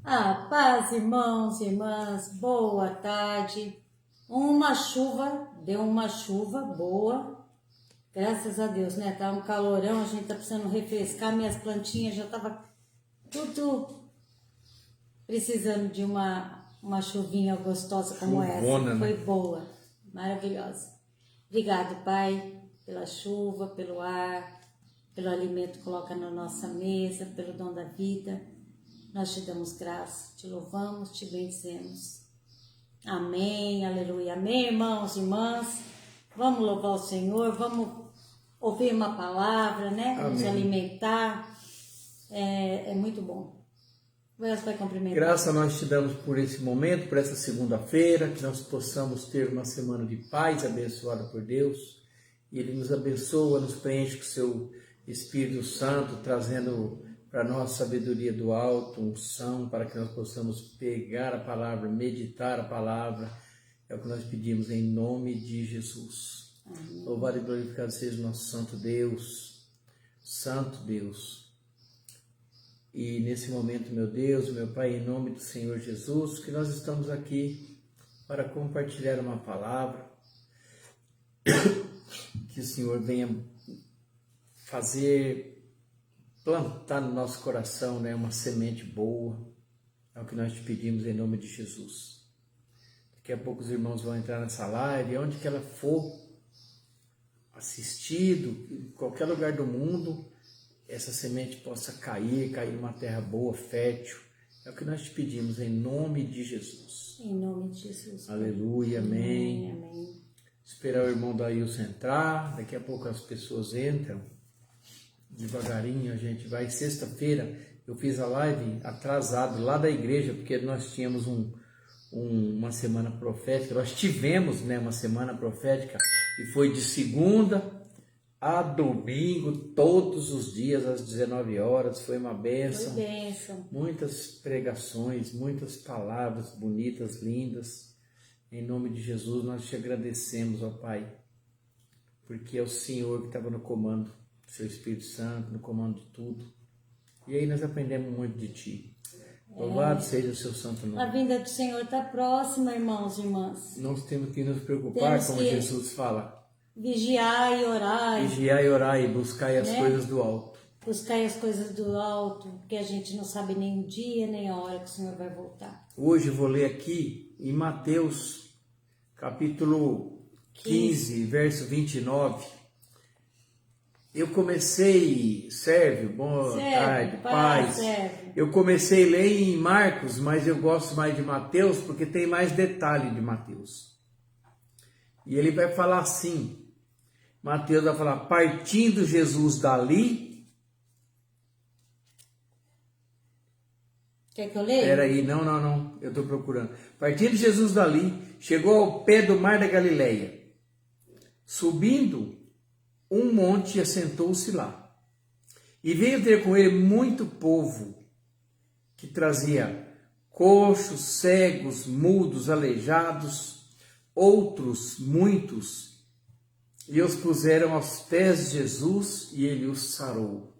Paz, irmãos e irmãs, boa tarde. Deu uma chuva boa, graças a Deus, né? Tá um calorão, a gente tá precisando refrescar, minhas plantinhas já tava tudo precisando de uma chuvinha gostosa como Chuvona, essa. Foi né? boa, maravilhosa. Obrigado, Pai, pela chuva, pelo ar, pelo alimento que coloca na nossa mesa, pelo dom da vida. Nós te damos graça, te louvamos, te bendizemos. Amém, aleluia. Amém, irmãos e irmãs. Vamos louvar o Senhor, vamos ouvir uma palavra, né? Amém. Nos alimentar. É muito bom. Vai cumprimentar. Graça nós te damos por esse momento, por essa segunda-feira, que nós possamos ter uma semana de paz abençoada por Deus. E Ele nos abençoa, nos preenche com o seu Espírito Santo, trazendo para nós sabedoria do alto, unção, para que nós possamos pegar a palavra, meditar a palavra. É o que nós pedimos em nome de Jesus. Amém. Louvado e glorificado seja o nosso Santo Deus. Santo Deus. E nesse momento, meu Deus, meu Pai, em nome do Senhor Jesus, que nós estamos aqui para compartilhar uma palavra, que o Senhor venha plantar no nosso coração, né, uma semente boa. É o que nós te pedimos em nome de Jesus. Daqui a pouco os irmãos vão entrar nessa live, onde que ela for assistido, em qualquer lugar do mundo, essa semente possa cair numa terra boa, fértil. É o que nós te pedimos em nome de Jesus. Em nome de Jesus. Aleluia, amém. Amém. Esperar o irmão Daílson entrar, daqui a pouco as pessoas entram. Devagarinho a gente vai. Sexta-feira eu fiz a live atrasado lá da igreja, porque nós tínhamos uma semana profética. Nós tivemos, né, uma semana profética e foi de segunda a domingo, todos os dias às 19 horas. Foi uma bênção. Foi bênção. Muitas pregações, muitas palavras bonitas, lindas. Em nome de Jesus nós te agradecemos, ó Pai, porque é o Senhor que estava no comando, seu Espírito Santo, no comando de tudo. E aí nós aprendemos muito de Ti. Louvado seja o seu santo nome. A vinda do Senhor está próxima, irmãos e irmãs. Nós temos que nos preocupar, como Jesus fala. Vigiar e orar. Vigiar e orar e buscar as coisas do alto. Buscar as coisas do alto, porque a gente não sabe nem o dia, nem a hora que o Senhor vai voltar. Hoje eu vou ler aqui em Mateus, capítulo 15, verso 29. Eu comecei, Sérvio, boa tarde, paz. Sérvio. Eu comecei a ler em Marcos, mas eu gosto mais de Mateus, porque tem mais detalhe de Mateus. E ele vai falar assim, Mateus vai falar, partindo Jesus dali... Quer que eu leia? Peraí, não, eu estou procurando. Partindo Jesus dali, chegou ao pé do mar da Galileia. Subindo um monte, assentou-se lá. E veio ter com ele muito povo, que trazia coxos, cegos, mudos, aleijados, outros muitos, e os puseram aos pés de Jesus, e ele os sarou.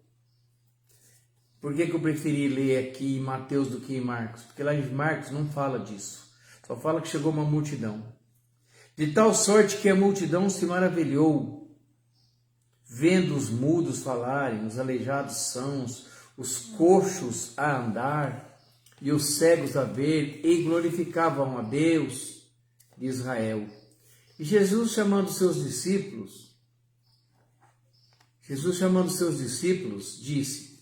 Por que eu preferi ler aqui em Mateus do que em Marcos? Porque lá em Marcos não fala disso. Só fala que chegou uma multidão. De tal sorte que a multidão se maravilhou, vendo os mudos falarem, os aleijados sãos, os coxos a andar e os cegos a ver, e glorificavam a Deus de Israel. E Jesus chamando seus discípulos, disse,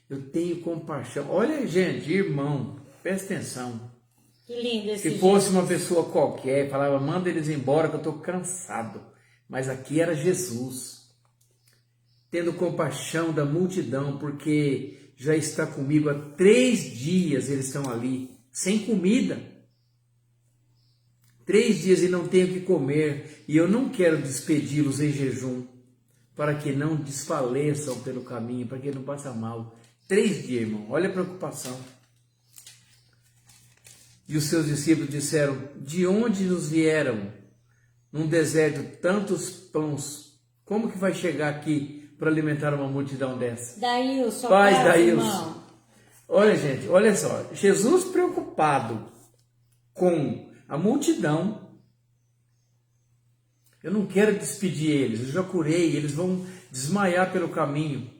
eu tenho compaixão. Olha, gente, irmão, presta atenção. Que lindo esse Se fosse uma pessoa qualquer, falava, manda eles embora que eu estou cansado. Mas aqui era Jesus, tendo compaixão da multidão, porque já está comigo há 3 dias, eles estão ali, sem comida. 3 dias e não tenho o que comer, e eu não quero despedi-los em jejum, para que não desfaleçam pelo caminho, para que não passem mal. 3 dias, irmão, olha a preocupação. E os seus discípulos disseram, de onde nos vieram num deserto tantos pães? Como que vai chegar aqui para alimentar uma multidão dessa? Daílson, Paz, Daílson. irmão. Olha, gente, olha só. Jesus preocupado com a multidão. Eu não quero despedir eles, eu já curei, eles vão desmaiar pelo caminho,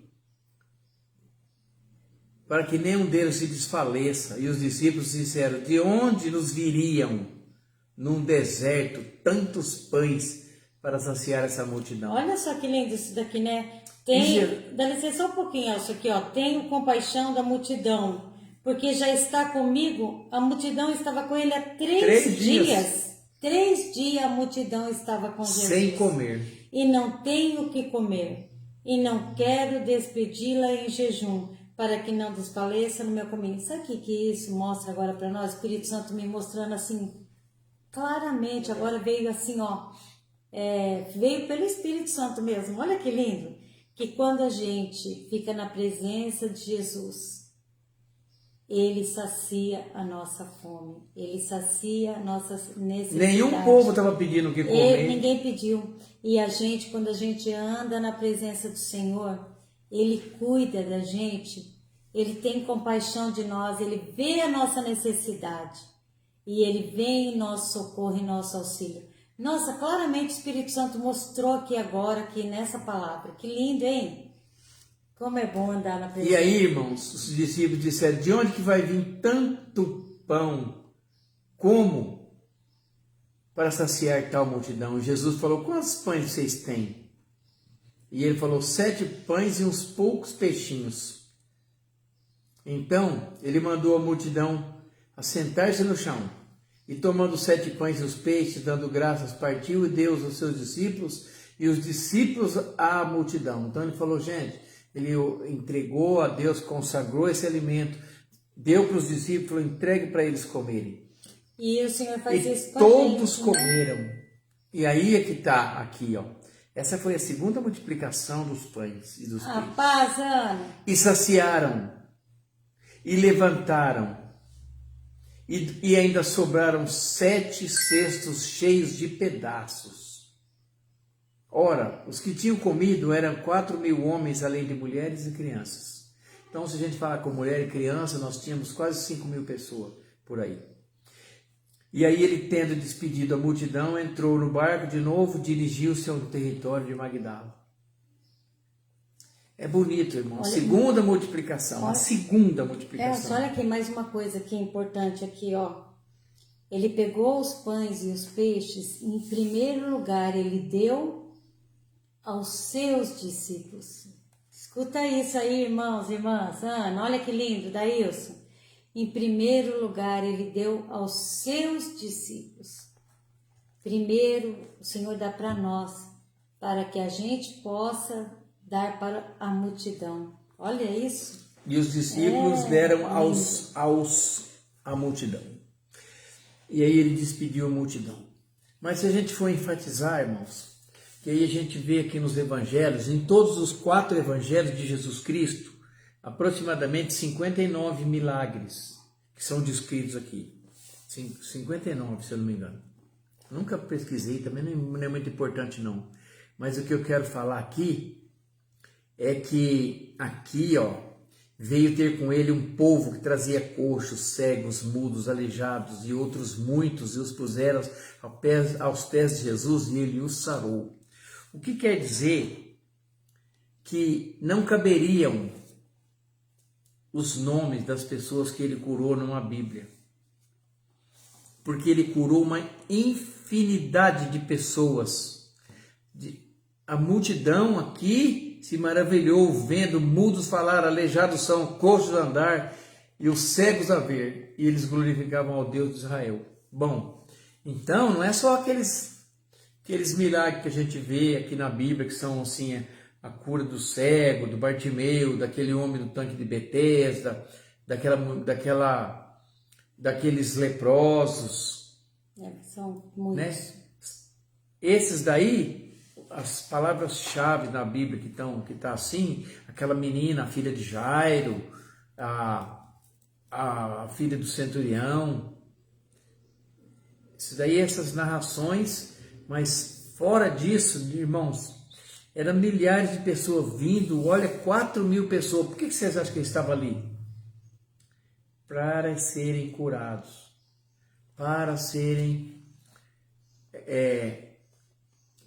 para que nenhum deles se desfaleça. E os discípulos disseram: de onde nos viriam num deserto tantos pães para saciar essa multidão? Olha só que lindo isso daqui, né? Dá licença só um pouquinho, Elcio, aqui, ó. Tenho compaixão da multidão, porque já está comigo. A multidão estava com ele há 3 dias. 3 dias a multidão estava com Jesus. Sem comer. E não tenho o que comer. E não quero despedi-la em jejum, para que não desfaleça no meu caminho. Sabe o que isso mostra agora para nós? O Espírito Santo me mostrando assim, claramente. Agora veio assim, ó. Veio pelo Espírito Santo mesmo. Olha que lindo. Que quando a gente fica na presença de Jesus, Ele sacia a nossa fome, Ele sacia a nossa necessidade. Nenhum povo estava pedindo o que comer. Ninguém pediu. E a gente, quando a gente anda na presença do Senhor, Ele cuida da gente, Ele tem compaixão de nós, Ele vê a nossa necessidade e Ele vem em nosso socorro, em nosso auxílio. Nossa, claramente o Espírito Santo mostrou aqui agora, aqui nessa palavra. Que lindo, hein? Como é bom andar na presença. E aí, irmãos, os discípulos disseram: de onde que vai vir tanto pão como para saciar tal multidão? Jesus falou: quantos pães vocês têm? E ele falou: 7 pães e uns poucos peixinhos. Então, ele mandou a multidão assentar-se no chão. E tomando os 7 pães e os peixes, dando graças, partiu e deu aos seus discípulos, e os discípulos à multidão. Então ele falou: gente, ele entregou a Deus, consagrou esse alimento, deu para os discípulos, entregue para eles comerem. E o Senhor faz isso com todos a gente, comeram. Né? E aí é que está aqui, ó. Essa foi a segunda multiplicação dos pães e dos peixes. Paz, Ana. E saciaram, e levantaram. E ainda sobraram 7 cestos cheios de pedaços. Ora, os que tinham comido eram 4.000 homens, além de mulheres e crianças. Então, se a gente falar com mulher e criança, nós tínhamos quase 5.000 pessoas por aí. E aí ele, tendo despedido a multidão, entrou no barco de novo, dirigiu-se ao território de Magdala. É bonito, irmão. Olha, segunda multiplicação. Olha, a segunda multiplicação. Olha aqui mais uma coisa que é importante aqui, ó. Ele pegou os pães e os peixes. Em primeiro lugar, ele deu aos seus discípulos. Escuta isso aí, irmãos e irmãs. Ana, olha que lindo, Daílson. Em primeiro lugar, ele deu aos seus discípulos. Primeiro, o Senhor dá para nós, para que a gente possa dar para a multidão. Olha isso. E os discípulos deram à multidão. E aí ele despediu a multidão. Mas se a gente for enfatizar, irmãos, que aí a gente vê aqui nos evangelhos, em todos os 4 evangelhos de Jesus Cristo, aproximadamente 59 milagres que são descritos aqui. 59, se eu não me engano. Nunca pesquisei, também não é muito importante não. Mas o que eu quero falar aqui é que aqui, ó, veio ter com ele um povo que trazia coxos, cegos, mudos, aleijados e outros muitos, e os puseram aos pés de Jesus e ele os sarou. O que quer dizer que não caberiam os nomes das pessoas que ele curou numa Bíblia, porque ele curou uma infinidade de pessoas. A multidão aqui se maravilhou, vendo mudos falar, aleijados são, coxos andar e os cegos a ver, e eles glorificavam ao Deus de Israel. Bom, então não é só aqueles milagres que a gente vê aqui na Bíblia, que são assim, a cura do cego, do Bartimeu, daquele homem do tanque de Betesda, daqueles leprosos. São muitos. Né? Esses daí, as palavras-chave na Bíblia que tá assim, aquela menina, a filha de Jairo, a filha do centurião, isso daí, essas narrações, mas fora disso, irmãos, eram milhares de pessoas vindo, olha, 4.000 pessoas, por que vocês acham que ele estava ali? para serem curados, para serem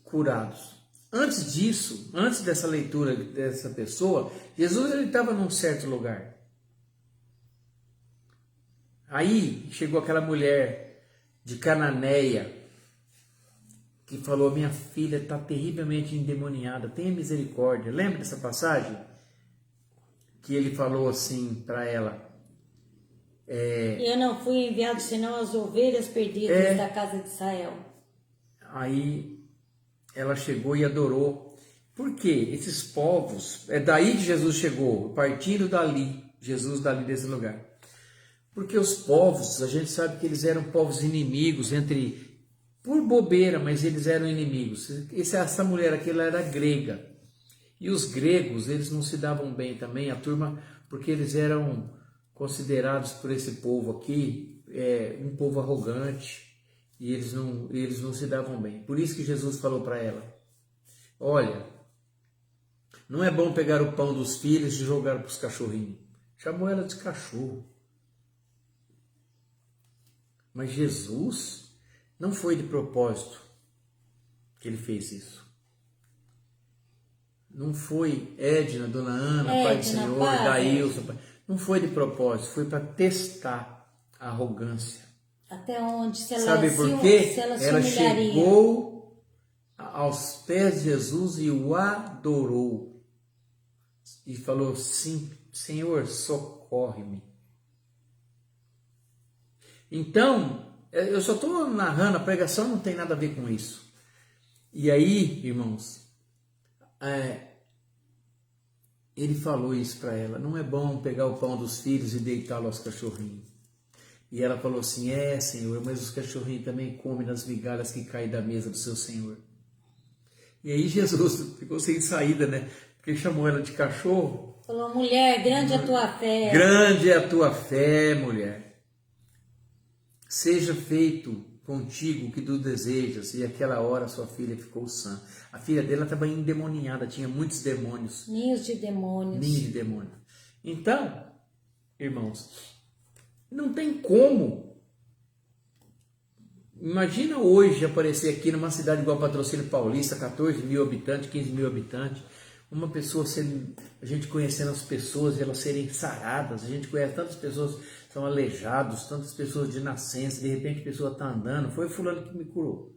curados. Antes disso, antes dessa leitura dessa pessoa, Jesus ele estava num certo lugar. Aí chegou aquela mulher de Cananeia que falou: minha filha está terrivelmente endemoniada, tenha misericórdia. Lembra dessa passagem? Que ele falou assim para ela: eu não fui enviado senão as ovelhas perdidas da casa de Israel. Aí ela chegou e adorou. Por quê? Esses povos, é daí que Jesus chegou, partindo dali, Jesus dali desse lugar. Porque os povos, a gente sabe que eles eram povos inimigos, por bobeira, mas eles eram inimigos. Essa mulher aqui, ela era grega. E os gregos, eles não se davam bem também, a turma, porque eles eram considerados por esse povo aqui, um povo arrogante, e eles não se davam bem. Por isso que Jesus falou para ela: olha, não é bom pegar o pão dos filhos e jogar para os cachorrinhos. Chamou ela de cachorro. Mas Jesus não foi de propósito que ele fez isso. Não foi Edna, Dona Ana, Pai do Senhor, Daílson. Não foi de propósito, foi para testar a arrogância. Até onde? Sabe por quê? Ela chegou aos pés de Jesus e o adorou. E falou: sim, Senhor, socorre-me. Então, eu só estou narrando, a pregação não tem nada a ver com isso. E aí, irmãos, ele falou isso para ela: não é bom pegar o pão dos filhos e deitá-lo aos cachorrinhos. E ela falou assim: Senhor, mas os cachorrinhos também comem das migalhas que caem da mesa do seu Senhor. E aí Jesus ficou sem saída, né? Porque chamou ela de cachorro. Falou: mulher, grande é a tua fé. Grande é a tua fé, mulher. Seja feito contigo o que tu desejas. E aquela hora sua filha ficou sã. A filha dela estava endemoniada, tinha muitos demônios. Ninhos de demônios. Ninhos de demônios. Então, irmãos, não tem como. Imagina hoje aparecer aqui numa cidade igual Patrocínio Paulista, 14 mil habitantes, 15 mil habitantes, uma pessoa sendo, a gente conhecendo as pessoas, elas serem saradas, a gente conhece tantas pessoas que são aleijados, tantas pessoas de nascença, de repente a pessoa está andando, foi fulano que me curou.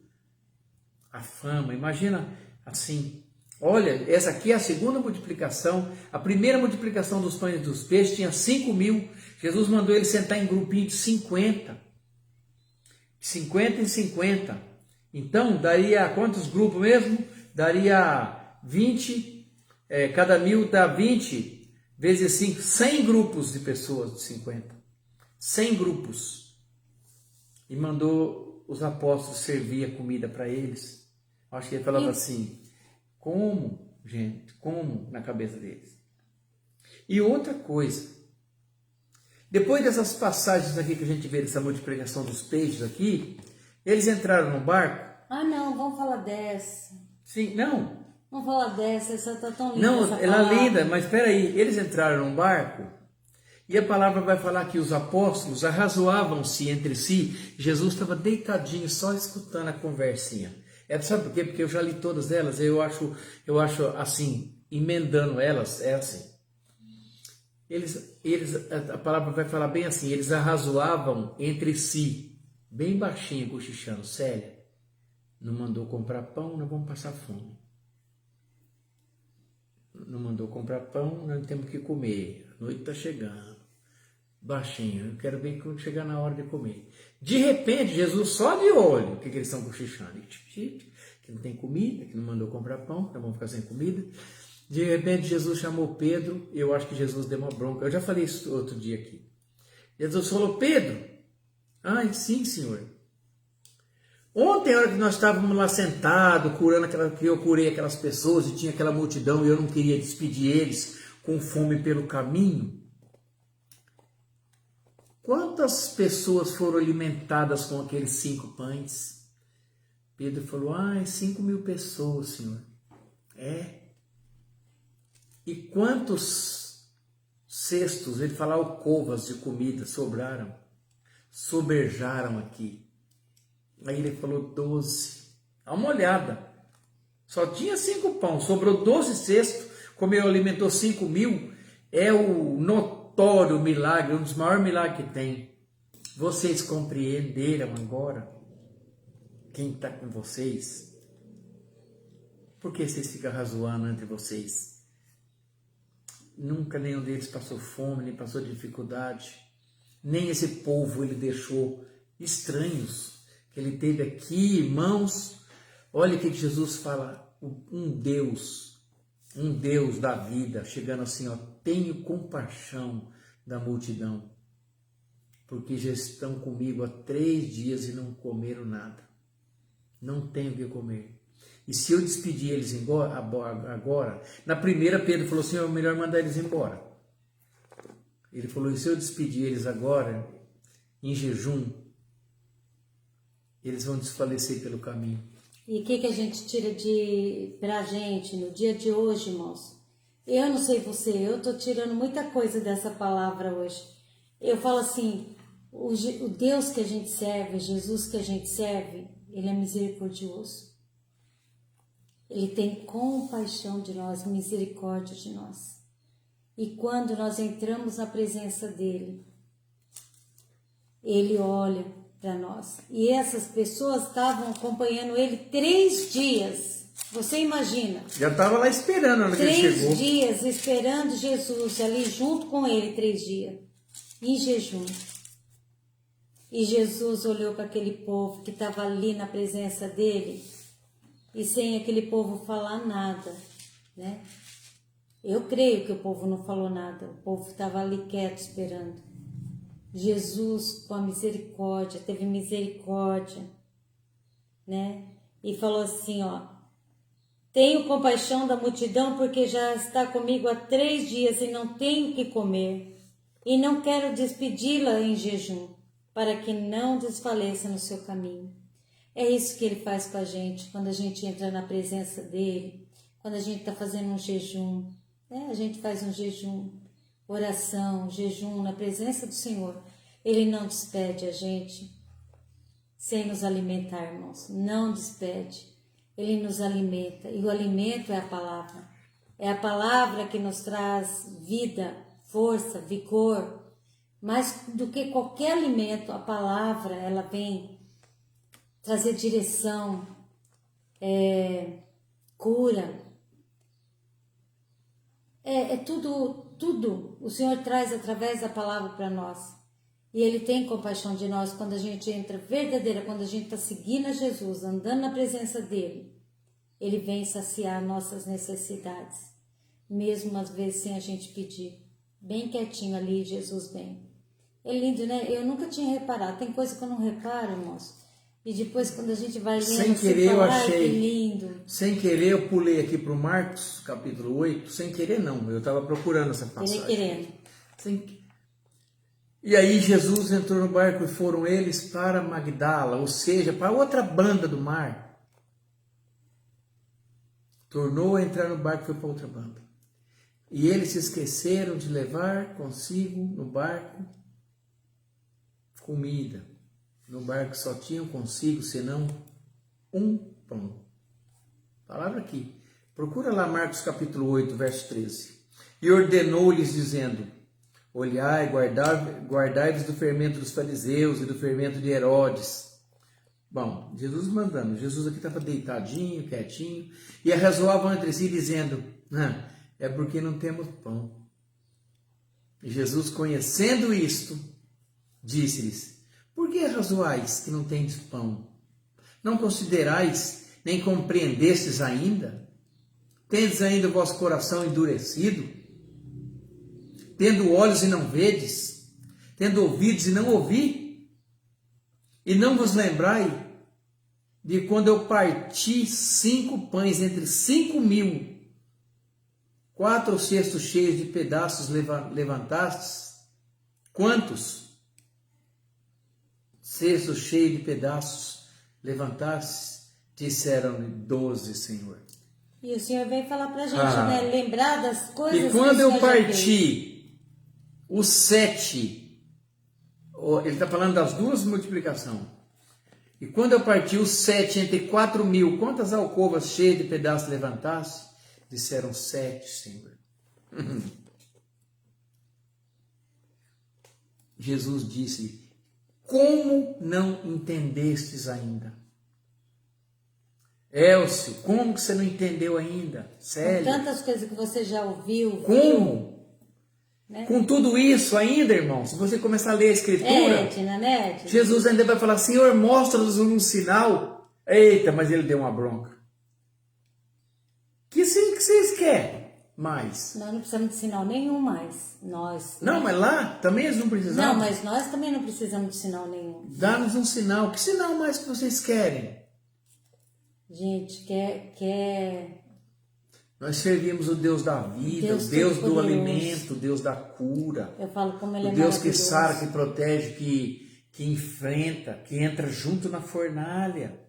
A fama, imagina assim, olha, essa aqui é a segunda multiplicação, a primeira multiplicação dos pães e dos peixes tinha 5 mil, Jesus mandou ele sentar em grupinho de 50 em 50, então daria quantos grupos mesmo? Daria 20, cada mil dá 20 vezes 5, 100 grupos de pessoas de 50, 100 grupos, e mandou os apóstolos servir a comida para eles. Acho que ele falava assim: como, gente, como, na cabeça deles. E outra coisa, depois dessas passagens aqui que a gente vê dessa multiplicação dos peixes aqui, eles entraram no barco. Ah, não, vamos falar dessa. Sim, não. Vamos falar dessa, essa tá tão linda. Não, ela é linda, mas espera aí, eles entraram no barco e a palavra vai falar que os apóstolos arrazoavam-se entre si. Jesus estava deitadinho, só escutando a conversinha. Sabe por quê? Porque eu já li todas elas, eu acho assim, emendando elas, é assim. A palavra vai falar bem assim: eles arrazoavam entre si, bem baixinho, cochichando. Célia, não mandou comprar pão, nós vamos passar fome. Não mandou comprar pão, nós temos que comer. A noite está chegando. Baixinho, eu quero ver quando chegar na hora de comer. De repente, Jesus só de olho, o que eles estão cochichando? Que não tem comida, que não mandou comprar pão, que nós vamos ficar sem comida. De repente, Jesus chamou Pedro, eu acho que Jesus deu uma bronca. Eu já falei isso outro dia aqui. Jesus falou: Pedro, ai, sim, Senhor. Ontem, a hora que nós estávamos lá sentados, que eu curei aquelas pessoas e tinha aquela multidão e eu não queria despedir eles com fome pelo caminho. Quantas pessoas foram alimentadas com aqueles 5 pães? Pedro falou: 5 mil pessoas, Senhor. E quantos cestos, ele fala alcovas de comida, sobraram, sobejaram aqui. Aí ele falou 12. Dá uma olhada. Só tinha 5 pães, sobrou 12 cestos, comeu, alimentou 5.000. É o notório milagre, um dos maiores milagres que tem. Vocês compreenderam agora quem está com vocês? Por que vocês ficam razoando entre vocês? Nunca nenhum deles passou fome, nem passou dificuldade. Nem esse povo ele deixou estranhos, que ele teve aqui, irmãos. Olha o que Jesus fala, um Deus da vida, chegando assim, ó, tenho compaixão da multidão, porque já estão comigo há 3 dias e não comeram nada. Não tenho o que comer. E se eu despedir eles agora, na primeira Pedro falou assim, é melhor mandar eles embora. Ele falou, e se eu despedir eles agora, em jejum, eles vão desfalecer pelo caminho. E o que a gente tira pra gente no dia de hoje, irmãos? Eu não sei você, eu tô tirando muita coisa dessa palavra hoje. Eu falo assim, o Deus que a gente serve, Jesus que a gente serve, ele é misericordioso. Ele tem compaixão de nós, misericórdia de nós. E quando nós entramos na presença dele, ele olha para nós. E essas pessoas estavam acompanhando ele 3 dias. Você imagina? Já estava lá esperando quando ele chegou. 3 dias esperando Jesus ali junto com ele, 3 dias, em jejum. E Jesus olhou para aquele povo que estava ali na presença dele e sem aquele povo falar nada, né? Eu creio que o povo não falou nada, o povo estava ali quieto esperando. Jesus, com a misericórdia, teve misericórdia, né? E falou assim, ó, tenho compaixão da multidão porque já está comigo há 3 dias e não tenho o que comer. E não quero despedi-la em jejum, para que não desfaleça no seu caminho. É isso que ele faz com a gente, quando a gente entra na presença dele, quando a gente está fazendo um jejum, né? A gente faz um jejum, oração, jejum na presença do Senhor. Ele não despede a gente sem nos alimentar, irmãos. Não despede. Ele nos alimenta. E o alimento é a palavra. É a palavra que nos traz vida, força, vigor. Mais do que qualquer alimento, a palavra, ela vem trazer direção, cura. Tudo o Senhor traz através da palavra para nós. E Ele tem compaixão de nós quando a gente entra verdadeira, quando a gente está seguindo a Jesus, andando na presença dEle. Ele vem saciar nossas necessidades, mesmo às vezes sem a gente pedir. Bem quietinho ali, Jesus vem. É lindo, né? Eu nunca tinha reparado. Tem coisa que eu não reparo, irmãos. E depois, quando a gente vai lendo, sem querer eu achei, que lindo. Sem querer eu pulei aqui para o Marcos, capítulo 8. Sem querer não, eu estava procurando essa passagem. Querendo. E aí Jesus entrou no barco e foram eles para Magdala, ou seja, para outra banda do mar. Tornou a entrar no barco e foi para outra banda. E eles se esqueceram de levar consigo no barco comida. No barco só tinham consigo senão um pão. Palavra aqui. Procura lá Marcos capítulo 8, verso 13. E ordenou-lhes dizendo, olhai, guardai-vos do fermento dos fariseus e do fermento de Herodes. Bom, Jesus mandando. Jesus aqui estava deitadinho, quietinho. E arrazoavam entre si dizendo, é porque não temos pão. E Jesus, conhecendo isto, disse-lhes, por que razoais que não tendes pão? Não considerais, nem compreendestes ainda? Tendes ainda o vosso coração endurecido? Tendo olhos e não vedes? Tendo ouvidos e não ouvi? E não vos lembrai de quando eu parti 5 pães entre 5.000, 4 cestos cheios de pedaços levantastes? Quantos cestos cheios de pedaços levantastes? Disseram-lhe 12, Senhor. E o Senhor veio falar pra gente, né? Lembrar das coisas e quando que eu parti os 7, ele está falando das duas multiplicações. E quando eu parti os 7 entre 4.000, quantas alcovas cheias de pedaços levantasse? Disseram 7, Senhor. Jesus disse, como não entendestes ainda? Elcio, como que você não entendeu ainda? Sério? Com tantas coisas que você já ouviu. Como? Né? Com tudo isso ainda, irmão, se você começar a ler a Escritura, Edna, né, Edna? Jesus ainda vai falar, Senhor, mostra-nos um sinal. Eita, mas ele deu uma bronca. Que sim que vocês querem mais? Nós não precisamos de sinal nenhum mais. Nós. Não, mas lá também eles não precisavam. Não, mas nós também não precisamos de sinal nenhum. Dá-nos um sinal. Que sinal mais que vocês querem? Gente, quer... Nós servimos o Deus da vida, o Deus do alimento, o Deus da cura. Eu falo como ele é o Deus que maravilhoso. sara, que protege, que enfrenta, que entra junto na fornalha.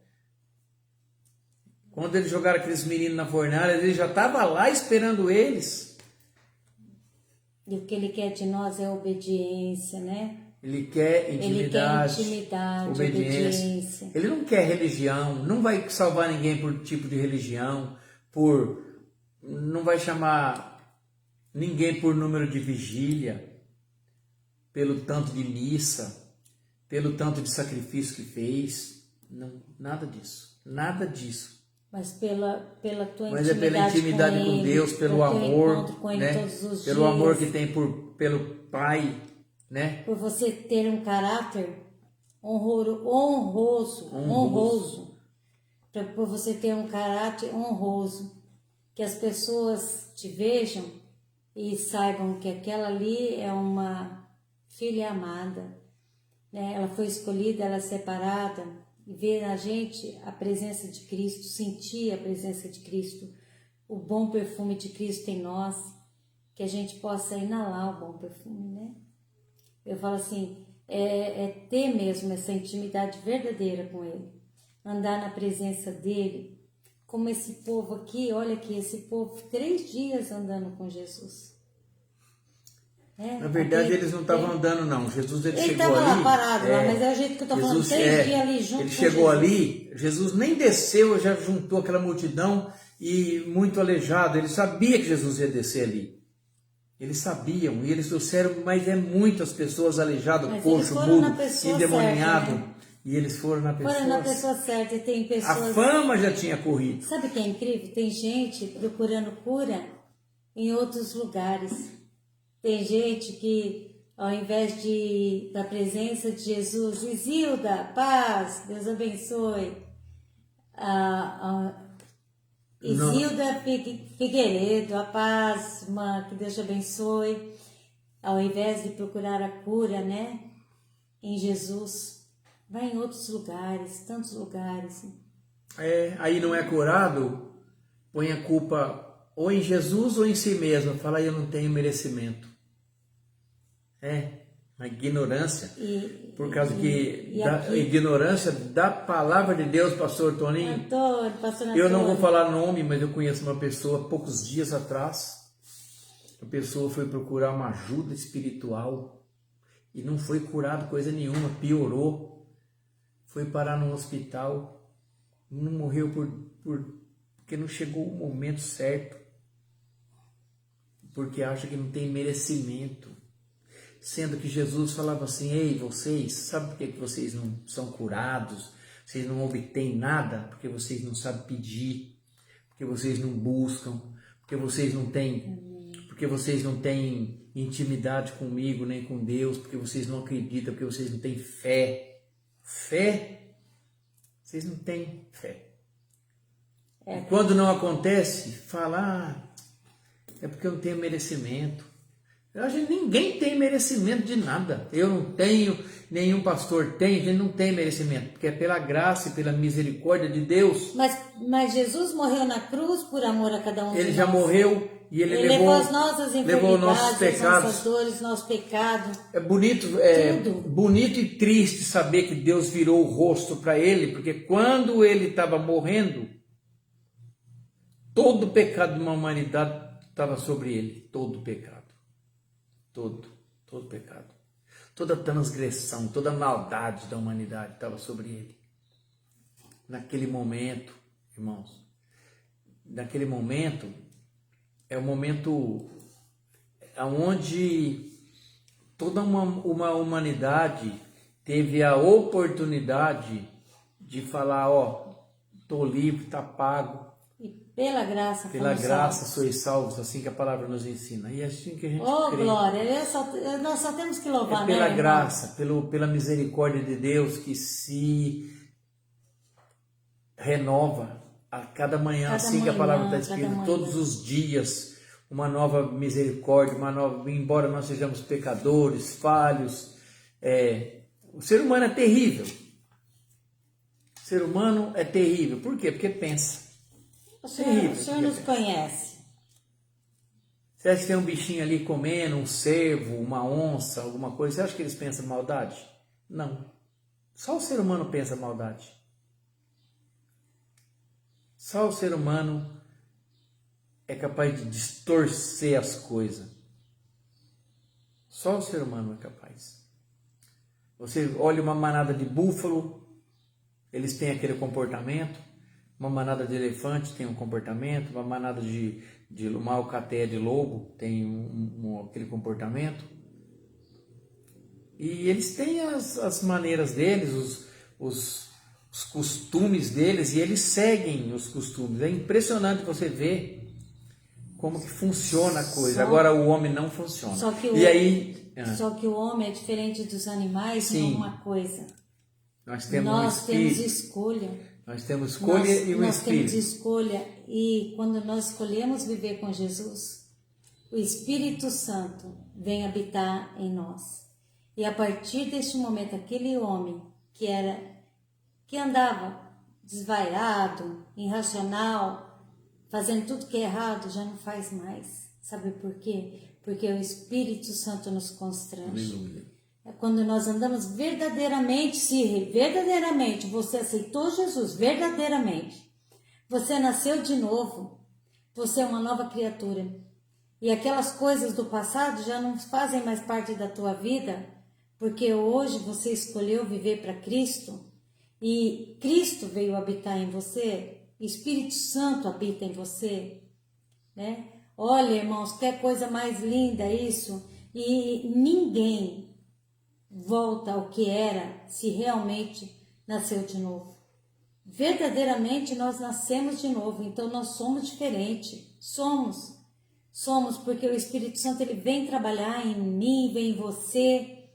Quando eles jogaram aqueles meninos na fornalha, ele já estava lá esperando eles. E o que ele quer de nós é obediência, né? Ele quer intimidade, obediência. Ele não quer religião, não vai salvar ninguém por tipo de religião, não vai chamar ninguém por número de vigília, pelo tanto de missa, pelo tanto de sacrifício que fez. Não, nada disso, nada disso. Mas pela tua Mas é pela intimidade com Deus, pelo amor, com ele, né? todos os pelo dias, amor que tem pelo Pai, né? por você ter um caráter honroso, por você ter um caráter honroso, que as pessoas te vejam e saibam que aquela ali é uma filha amada, né? Ela foi escolhida, ela é separada. E ver na gente a presença de Cristo, sentir a presença de Cristo, o bom perfume de Cristo em nós, que a gente possa inalar o bom perfume, né? Eu falo assim, é ter mesmo essa intimidade verdadeira com Ele, andar na presença dEle, como esse povo aqui, olha aqui, esse povo 3 dias andando com Jesus. Na verdade, eles não estavam andando, não. Jesus ele chegou estava ali. Lá parado, lá, mas é o jeito que eu estou falando, 3 dias ali junto. Ele chegou ali, Jesus nem desceu, já juntou aquela multidão e muito aleijado. Ele sabia que Jesus ia descer ali. Eles sabiam, e eles trouxeram, mas muitas pessoas aleijadas, coxo, mudo, endemoniado. Certa, né? E eles foram na pessoa certa. Foram na pessoa certa, e tem pessoas... A fama já tinha corrido. Sabe o que é incrível? Tem gente procurando cura em outros lugares. Tem gente que, ao invés da presença de Jesus, Isilda, paz, Deus abençoe. Isilda Figueiredo, a paz, irmã, que Deus te abençoe. Ao invés de procurar a cura, né, em Jesus, vai em outros lugares, tantos lugares. Aí não é curado, põe a culpa ou em Jesus ou em si mesmo. Fala, eu não tenho merecimento. Uma ignorância. Por causa da ignorância da palavra de Deus, pastor Toninho. Eu não vou falar nome, mas eu conheço uma pessoa, poucos dias atrás, a pessoa foi procurar uma ajuda espiritual e não foi curado coisa nenhuma, piorou. Foi parar no hospital, não morreu porque não chegou o momento certo, porque acha que não tem merecimento. Sendo que Jesus falava assim, ei, vocês, sabe por que vocês não são curados? Vocês não obtêm nada? Porque vocês não sabem pedir, porque vocês não buscam, porque vocês não têm intimidade comigo, nem com Deus, porque vocês não acreditam, porque vocês não têm fé. Fé? Vocês não têm fé. E quando não acontece, fala, é porque eu não tenho merecimento. Eu acho que ninguém tem merecimento de nada. Eu não tenho, nenhum pastor tem, a gente não tem merecimento, porque é pela graça e pela misericórdia de Deus. Mas Jesus morreu na cruz por amor a cada um de nós. Ele já morreu e ele levou as nossas enfermidades, pecados. as nossas dores, nosso pecado. É bonito e triste saber que Deus virou o rosto para ele, porque quando ele estava morrendo, todo o pecado de uma humanidade estava sobre ele, todo o pecado. Todo todo pecado. Toda transgressão, toda maldade da humanidade estava sobre ele. Naquele momento, irmãos, naquele momento, é o momento onde toda uma humanidade teve a oportunidade de falar, ó, estou livre, está pago. E pela graça Pela graça sois salvos, assim que a palavra nos ensina. E é assim que a gente crê. glória, nós só temos que louvar, É pela né, graça, pela misericórdia de Deus que se renova a cada manhã, assim que a palavra está escrita, todos os dias, uma nova misericórdia, embora nós sejamos pecadores, falhos, o ser humano é terrível. O ser humano é terrível. Por quê? Porque pensa. O Senhor nos conhece. Você acha que tem um bichinho ali comendo, um cervo, uma onça, alguma coisa? Você acha que eles pensam maldade? Não. Só o ser humano pensa maldade. Só o ser humano é capaz de distorcer as coisas. Só o ser humano é capaz. Você olha uma manada de búfalo, eles têm aquele comportamento. Uma manada de elefante tem um comportamento. Uma manada de uma alcateia de lobo tem aquele comportamento. E eles têm as maneiras deles, os costumes deles, e eles seguem os costumes. É impressionante você ver como que funciona a coisa. Agora o homem não funciona. Só que o homem é diferente dos animais em uma coisa. Nós temos escolha. Nós temos escolha e o Espírito. Nós temos escolha, e quando nós escolhemos viver com Jesus, o Espírito Santo vem habitar em nós. E a partir deste momento, aquele homem que andava desvairado, irracional, fazendo tudo que é errado, já não faz mais. Sabe por quê? Porque o Espírito Santo nos constrange. Aleluia. É quando nós andamos verdadeiramente, se verdadeiramente você aceitou Jesus, verdadeiramente, você nasceu de novo, você é uma nova criatura. E aquelas coisas do passado já não fazem mais parte da tua vida, porque hoje você escolheu viver para Cristo, e Cristo veio habitar em você, Espírito Santo habita em você, né? Olha, irmãos, que coisa mais linda isso, e ninguém volta ao que era se realmente nasceu de novo. Verdadeiramente nós nascemos de novo, então nós somos diferentes. Somos porque o Espírito Santo ele vem trabalhar em mim, vem em você.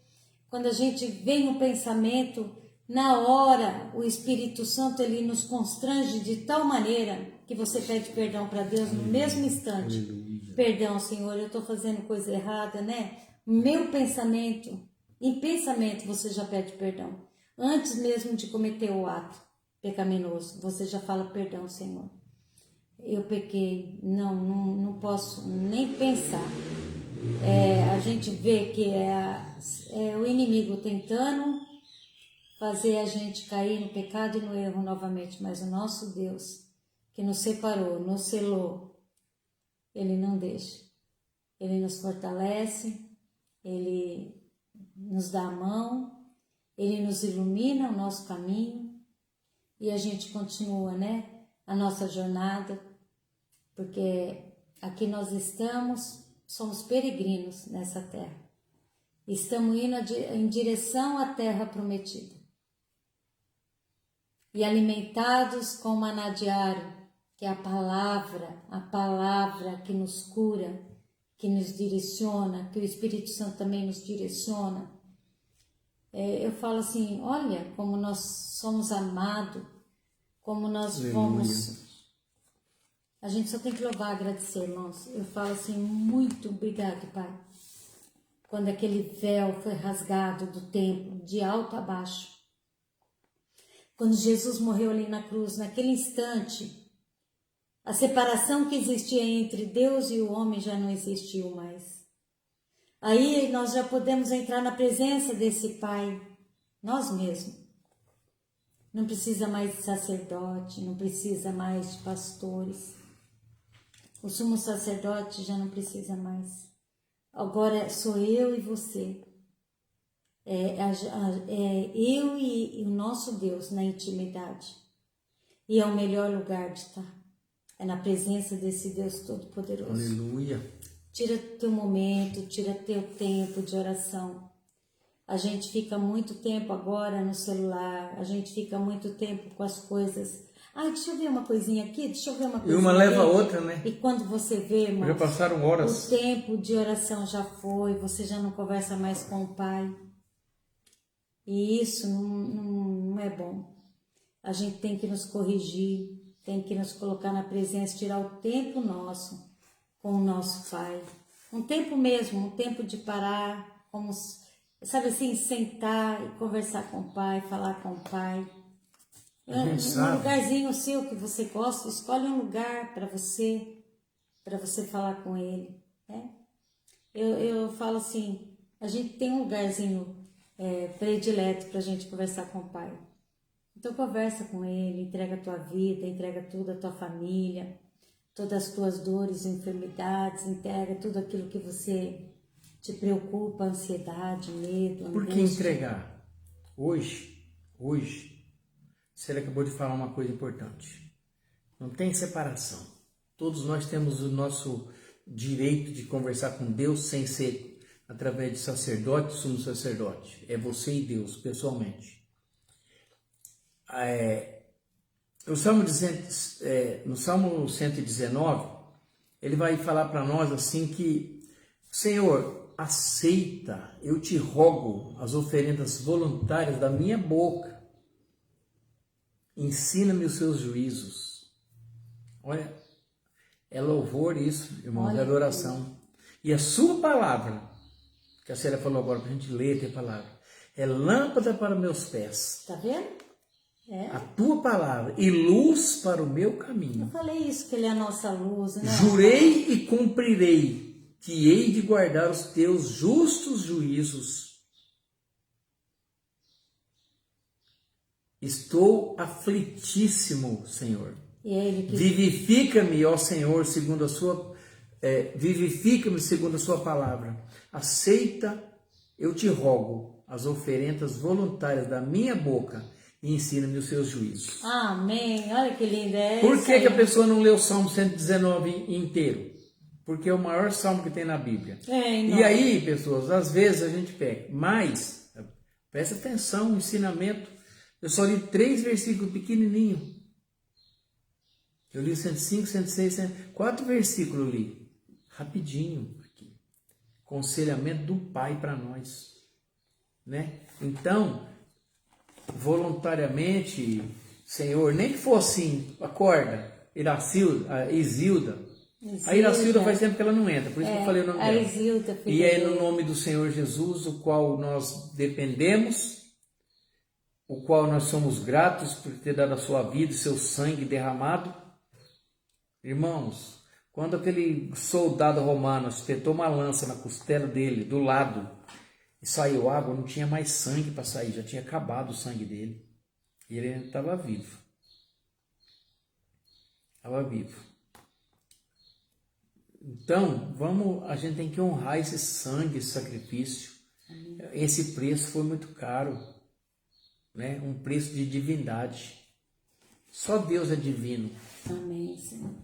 Quando a gente vem no pensamento, na hora o Espírito Santo ele nos constrange de tal maneira que você pede perdão para Deus no mesmo instante. Aleluia. Perdão, Senhor, eu estou fazendo coisa errada, né? Meu pensamento, em pensamento você já pede perdão. Antes mesmo de cometer o ato pecaminoso, você já fala perdão, Senhor. Eu pequei, não posso nem pensar. A gente vê que é o inimigo tentando fazer a gente cair no pecado e no erro novamente, mas o nosso Deus, que nos separou, nos selou, Ele não deixa. Ele nos fortalece, Ele nos dá a mão, Ele nos ilumina o nosso caminho e a gente continua, né, a nossa jornada, porque aqui nós somos peregrinos nessa terra. Estamos indo em direção à terra prometida. E alimentados com o maná diário, que é a palavra que nos cura, que nos direciona, que o Espírito Santo também nos direciona. Eu falo assim, olha como nós somos amados, como nós fomos. A gente só tem que louvar, agradecer, irmãos. Eu falo assim, muito obrigado, Pai. Quando aquele véu foi rasgado do templo, de alto a baixo. Quando Jesus morreu ali na cruz, naquele instante, a separação que existia entre Deus e o homem já não existiu mais. Aí nós já podemos entrar na presença desse Pai, nós mesmos. Não precisa mais de sacerdote, não precisa mais de pastores. O sumo sacerdote já não precisa mais. Agora sou eu e você. Eu e o nosso Deus na intimidade. E é o melhor lugar de estar. É na presença desse Deus Todo-Poderoso. Aleluia. Tira teu momento, tira teu tempo de oração. A gente fica muito tempo agora no celular, a gente fica muito tempo com as coisas. Ai, deixa eu ver uma coisinha aqui, deixa eu ver uma coisinha. E uma leva a outra, né? E quando você vê, irmão, Já passaram horas. o tempo de oração já foi, você já não conversa mais com o Pai. E isso não é bom. A gente tem que nos corrigir, tem que nos colocar na presença, tirar o tempo nosso com o nosso Pai. Um tempo mesmo, um tempo de parar, como, sabe assim, sentar e conversar com o Pai, falar com o Pai. Um lugarzinho seu que você gosta, escolhe um lugar para você falar com Ele. Né? Eu falo assim, a gente tem um lugarzinho predileto para a gente conversar com o Pai. Então conversa com Ele, entrega a tua vida, entrega tudo a tua família, todas as tuas dores e enfermidades, entrega tudo aquilo que você te preocupa, ansiedade, medo, angústia. Por que entregar? Hoje, você acabou de falar uma coisa importante. Não tem separação. Todos nós temos o nosso direito de conversar com Deus sem ser através de sacerdote, sumo sacerdote. É você e Deus, pessoalmente. No Salmo 119, ele vai falar para nós assim que, Senhor, aceita, eu te rogo, as oferendas voluntárias da minha boca. Ensina-me os seus juízos. Olha, é louvor isso, irmãos, é adoração. E a sua palavra, que a Célia falou agora para a gente ler a palavra, é lâmpada para meus pés. Tá vendo? A tua palavra e luz para o meu caminho. Eu falei isso, que Ele é a nossa luz, né? Jurei e cumprirei que hei de guardar os teus justos juízos. Estou aflitíssimo, Senhor. Vivifica-me, ó Senhor, segundo a sua vivifica-me segundo a sua palavra. Aceita, eu te rogo, as oferendas voluntárias da minha boca e ensina-me os seus juízos. Amém. Olha que lindo é. Por que a pessoa não lê o Salmo 119 inteiro? Porque é o maior salmo que tem na Bíblia. E aí, pessoas, às vezes a gente pega, mas presta atenção, o ensinamento. Eu só li 3 versículos pequenininhos. Eu li 105, 106, 4 versículos eu li. Rapidinho aqui. Conselhamento do Pai para nós. Né? Então, voluntariamente, Senhor, nem que for assim, acorda, Isilda. A Iracilda faz tempo que ela não entra, por isso que eu falei o nome dela. Isilda, e é no nome do Senhor Jesus, o qual nós dependemos, o qual nós somos gratos por ter dado a sua vida e seu sangue derramado. Irmãos, quando aquele soldado romano espetou uma lança na costela dele, do lado, e saiu água, não tinha mais sangue para sair, já tinha acabado o sangue dele. E ele ainda estava vivo. Estava vivo. Então, a gente tem que honrar esse sangue, esse sacrifício. Esse preço foi muito caro, né? Um preço de divindade. Só Deus é divino. Amém, Senhor.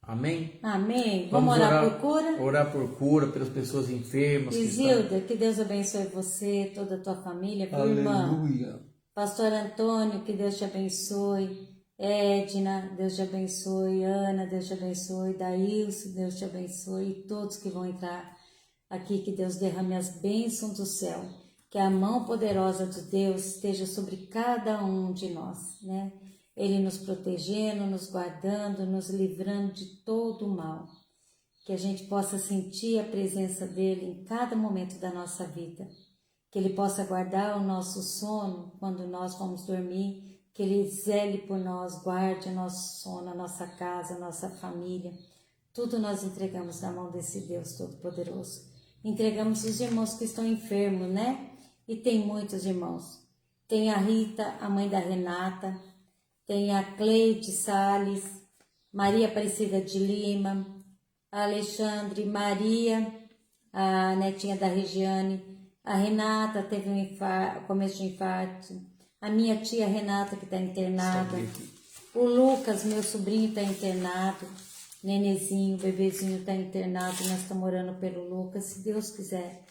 Amém? Amém. Vamos orar por cura? Orar por cura, pelas pessoas enfermas. Isilda, que Deus abençoe você, toda a tua família, viu, irmã? Aleluia. Pastor Antônio, que Deus te abençoe. Edna, Deus te abençoe. Ana, Deus te abençoe. Daílson, Deus te abençoe. E todos que vão entrar aqui, que Deus derrame as bênçãos do céu. Que a mão poderosa de Deus esteja sobre cada um de nós, né? Ele nos protegendo, nos guardando, nos livrando de todo o mal. Que a gente possa sentir a presença dele em cada momento da nossa vida. Que ele possa guardar o nosso sono quando nós vamos dormir. Que ele zele por nós, guarde o nosso sono, a nossa casa, a nossa família. Tudo nós entregamos na mão desse Deus Todo-Poderoso. Entregamos os irmãos que estão enfermos, né? E tem muitos irmãos. Tem a Rita, a mãe da Renata. Tem a Cleide Salles, Maria Aparecida de Lima, a Alexandre, Maria, a netinha da Regiane, a Renata teve um começo de infarto, a minha tia Renata que está internada, o Lucas, meu sobrinho, está internado, Nenezinho, o bebezinho está internado, nós estamos orando pelo Lucas, se Deus quiser,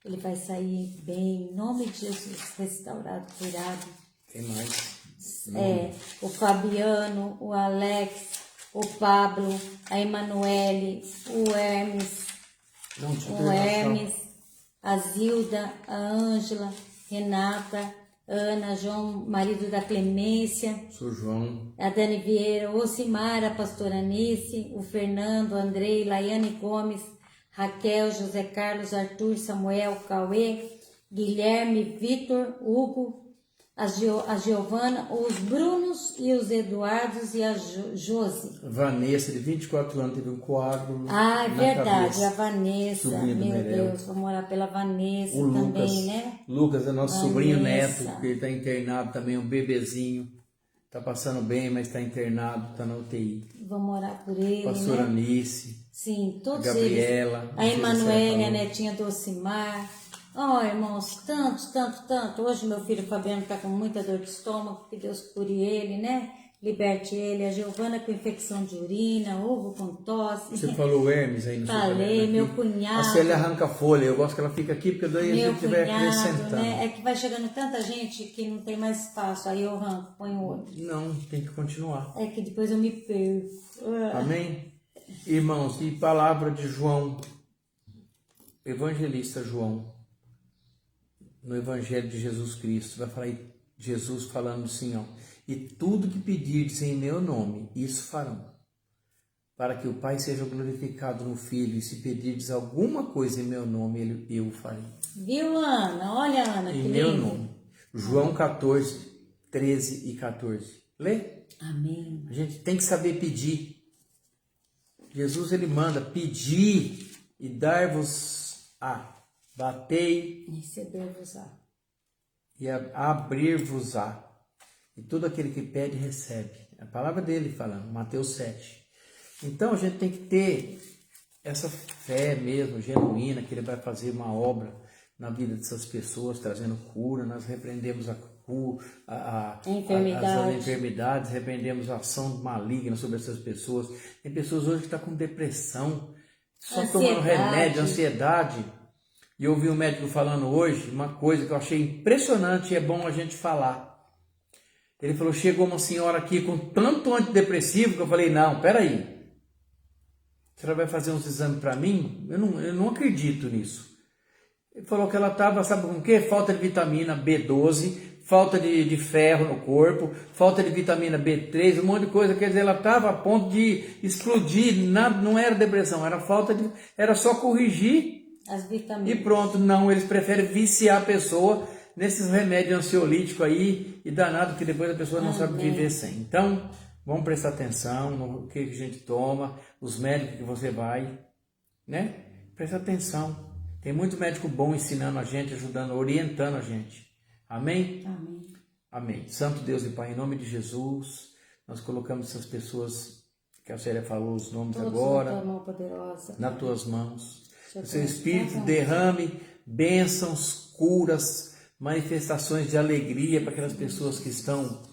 ele vai sair bem, em nome de Jesus, restaurado, curado. Tem mais. O Fabiano, o Alex, o Pablo, a Emanuele, o Hermes, a Zilda, a Ângela, Renata, Ana, João, marido da Clemência, Sou João, a Dani Vieira, o Ocimar, a pastora Anice, o Fernando, Andrei, Laiane Gomes, Raquel, José Carlos, Arthur, Samuel, Cauê, Guilherme, Vitor, Hugo, a Giovana, os Brunos e os Eduardos e a Josi. Vanessa, de 24 anos, teve um coágulo. Ah, é verdade, cabeça. a Vanessa. Sobrinho do Meu Merel. Deus, vamos orar pela Vanessa O também, Lucas, né? Lucas é nosso Vanessa. sobrinho neto, que ele está internado também, um bebezinho. Está passando bem, mas está internado, está na UTI. Vamos orar por ele, Pastora né? Anice, Sim, todos a Gabriela, eles. A Emanuele, José a netinha do Ocimar. Oh, irmãos, tanto. Hoje meu filho Fabiano está com muita dor de estômago, que Deus cure ele, né? Liberte ele. A Giovana com infecção de urina, Hugo com tosse. Você falou Hermes aí no seu Falei, caderno meu aqui. cunhado. A Célia arranca a folha, eu gosto que ela fica aqui, porque daí Meu a gente vai cunhado, acrescentando. né? É que vai chegando tanta gente que não tem mais espaço, aí eu arranco, ponho outro. Não, tem que continuar. É que depois eu me perco. Amém? Irmãos, e palavra de João, evangelista João, no Evangelho de Jesus Cristo, vai falar Jesus falando assim, ó, e tudo que pedirdes em meu nome, isso farão, para que o Pai seja glorificado no Filho, e se pedirdes alguma coisa em meu nome, eu o farei. Viu, Ana? Olha, Ana, Em que meu lindo. nome. João 14, 13 e 14. Lê? Amém. A gente tem que saber pedir. Jesus, ele manda pedir e dar-vos-á. Batei Receber-vos-á. e abrir-vos-á. E todo aquele que pede, recebe. É a palavra dele falando, Mateus 7. Então a gente tem que ter essa fé mesmo, genuína, que ele vai fazer uma obra na vida dessas pessoas, trazendo cura. Nós repreendemos as enfermidades, repreendemos a ação maligna sobre essas pessoas. Tem pessoas hoje que estão com depressão, só tomando remédio, ansiedade. E eu ouvi um médico falando hoje uma coisa que eu achei impressionante e é bom a gente falar. Ele falou, chegou uma senhora aqui com tanto antidepressivo que eu falei, não, peraí. A senhora vai fazer uns exames para mim? Eu não acredito nisso. Ele falou que ela estava, sabe com o quê? Falta de vitamina B12, falta de ferro no corpo, falta de vitamina B3, um monte de coisa. Quer dizer, ela estava a ponto de explodir, não era depressão, era só corrigir as vitaminas. E pronto. Não, eles preferem viciar a pessoa nesses remédios ansiolíticos aí e danado que depois a pessoa não sabe viver sem. Então, vamos prestar atenção no que a gente toma, os médicos que você vai, né? Presta atenção. Tem muito médico bom ensinando a gente, ajudando, orientando a gente. Amém? Amém. Amém. Santo Deus e Pai, em nome de Jesus, nós colocamos essas pessoas que a Célia falou os nomes todos agora, na tua mão poderosa, nas tuas mãos. O seu Deus, Espírito derrame bênçãos, curas, manifestações de alegria para aquelas pessoas que estão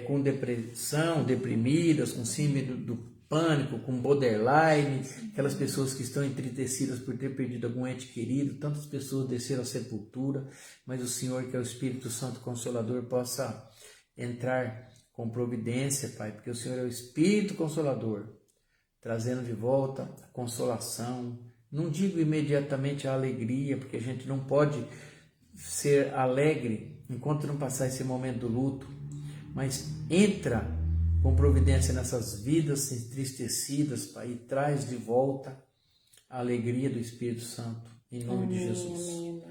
com depressão, deprimidas, com síndrome do pânico, com borderline, aquelas pessoas que estão entristecidas por ter perdido algum ente querido. Tantas pessoas desceram à sepultura, mas o Senhor, que é o Espírito Santo Consolador, possa entrar com providência, Pai, porque o Senhor é o Espírito Consolador, trazendo de volta a consolação. Não digo imediatamente a alegria, porque a gente não pode ser alegre enquanto não passar esse momento do luto, mas entra com providência nessas vidas entristecidas, Pai, e traz de volta a alegria do Espírito Santo, em nome de Jesus.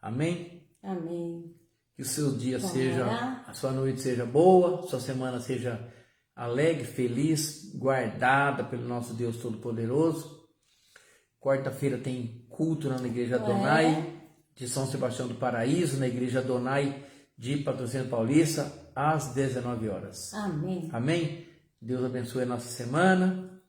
Amém? Amém. Que o seu dia a sua noite seja boa, sua semana seja alegre, feliz, guardada pelo nosso Deus Todo-Poderoso. Quarta-feira tem culto na Igreja Adonai de São Sebastião do Paraíso, na Igreja Adonai de Patrocínio Paulista, às 19 horas. Amém. Amém? Deus abençoe a nossa semana.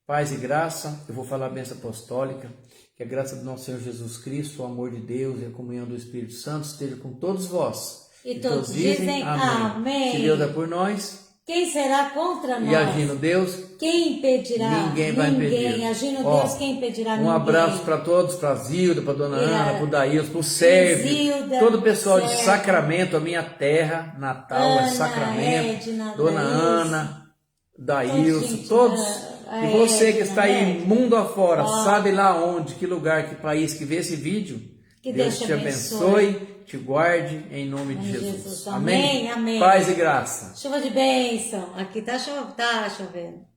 Paz e graça, eu vou falar a bênção apostólica, que a graça do nosso Senhor Jesus Cristo, o amor de Deus e a comunhão do Espírito Santo esteja com todos vós. E todos dizem amém. Se Deus é por nós, quem será contra nós? E agindo Deus, quem impedirá? Ninguém vai impedir. Agindo Deus, quem impedirá? Um abraço para todos, para a Zilda, para a Dona Ana, para o Daílson, para o Sérgio, todo o pessoal de Sacramento, a minha terra natal é Sacramento, Edna, Dona Ana, Daílson, todos. A E você que Edna, está aí Edna. mundo afora, sabe lá onde, que lugar, que país, que vê esse vídeo, Que Deus te abençoe, te guarde, em nome de Jesus. Amém, amém. Paz e graça. Chuva de bênção. Aqui tá chovendo.